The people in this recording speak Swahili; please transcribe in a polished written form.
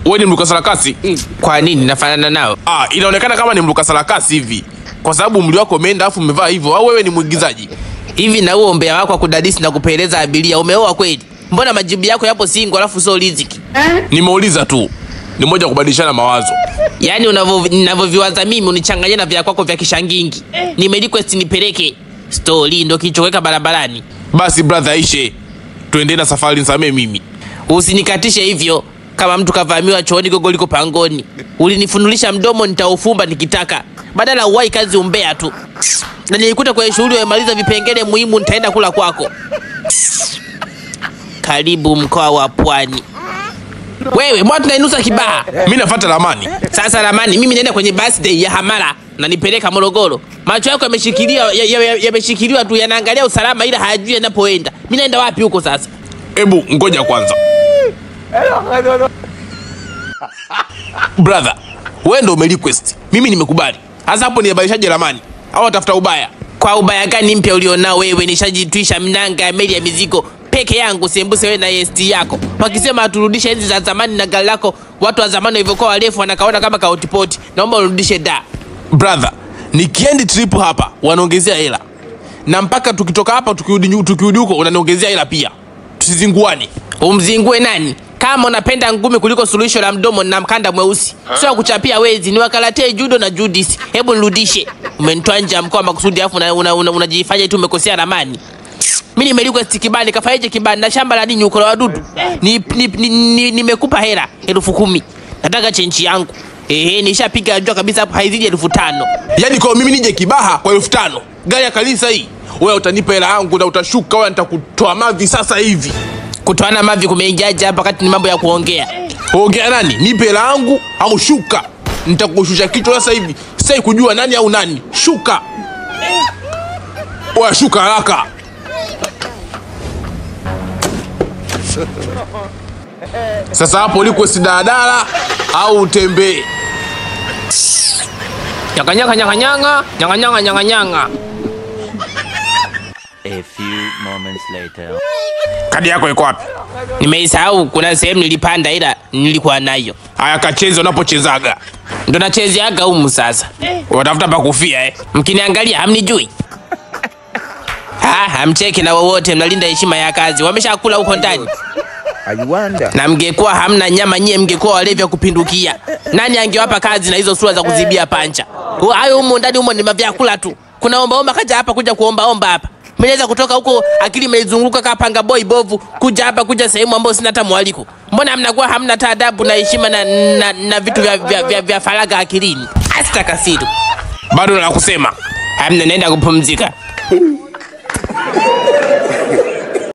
Wewe ni mruka sarakasi? Kwa nini nafanana nao? Inaonekana kama ni mruka sarakasi hivi. Kwa sababu mwili wako umeenda afu umevaa hivyo, au wewe ni mwigizaji? Hivi na huo umbea wako kudadisi na kupeleza abiria umeoa kweli? Mbona majibu yako yapo single alafu sio riziki? Nimeuliza tu. Ni moja kubadilishana mawazo. Yaani unavyoviwaza mimi unichanganya na vya kwako vya kishangingi. Nimerequest nipeleke story ndo kichoweka barabarani. Basi brother Aisha, tuende na safari, nisamee mimi. Usinikatishe hivyo kama mtu kavamiwa chooni gogo liko pangoni. Ulinifunulisha mdomo nitaufumba nikitaka. Badala uwai kazi umbea tu. Na nilikuta kwa shughuli umemaliza vipengele muhimu nitaenda kula kwako. Karibu mkoa wa Pwani. Wewe mbona tunainusa Kibaha? Mimi nafuata ramani. Sasa ramani mimi naenda kwenye birthday ya Hamara na nipeleka Morogoro. Macho yako yameshikiliwa tu yanaangalia usalama ila hajui yanapoenda. Mimi naenda wapi huko sasa? Hebu ngoja kwanza. Brother, wewe ndio umerequest. Mimi nimekubali. Sasa hapo ni badilishaje ramani? Au atafuta ubaya? Kwa ubaya gani mpya ulionao wewe? Nishajitwisha mnanga ya meli ya mizigo peke yangu, sembuse wewe na ST yako. Wakisema aturudishe enzi za zamani na gari lako, watu wa zamani walivyokuwa warefu wanakaona kama kautipoti. Naomba urudishe da. Brother, nikiendi trip hapa wanaongezea hela. Na mpaka tukitoka hapa tukirudi huko unaniongezea hela pia. Tusizinguane. Umzingue nani? Kama unapenda ngumi kuliko suluhisho la mdomo na mkanda mweusi. Sio kuchapia wezi, ni wakalatee judo na judis. Hebu nirudishe. Umenitoa nje mkoa makusudi afu unajifanya tu umekosea ramani. Mimi nimerequest kibali, kafaje kibali na shamba la nini uko la wadudu? Nimekupa hela 10,000. Nataka chenchi yangu. Nishapiga ajua kabisa hapo haizidi 5,000. Yaani kwa mimi nije Kibaha kwa 5,000. Gari ya kanisa hii. Wewe utanipa hela yangu na utashuka, wewe nitakutoa mavi sasa hivi. Kutoana mavi kumeingiaje hapa wakati ni mambo ya kuongea? Ongea nani? Nipe hela yangu au shuka. Nitakushusha kichwa sasa hivi. Sasa kujua nani au nani. Shuka. Wewe shuka haraka. Sasa hapo request daladala au utembee? Nyanga. A few moments later. Kadi yako iko wapi? Nimeisahau, kuna sehemu nilipanda ila nilikuwa nayo. Haya kacheze unapochezaga. Ndo nachezeaga humu sasa. Unatafuta pa kufia Mkiniangalia hamnijui. Hamcheki na wowote, mnalinda heshima ya kazi. Wameshakula huko ndani. Na mngekuwa hamna nyama nyie mngekuwa walevi wa kupindukia. Nani angewapa kazi na hizo sura za kuzibia pancha? Hayo humo ndani humo ni mavyakula tu. Kuna omba kaja hapa kuja kuomba hapa. Mnaweza kutoka huko akili imeizunguka kama panga boy bovu kuja hapa kuja sehemu ambayo sina hata mwaliko. Mbona mnakuwa hamna adabu na heshima na vitu vya faraga akilini? Astakasiru. Bado nakusema. Hamna, naenda kupumzika.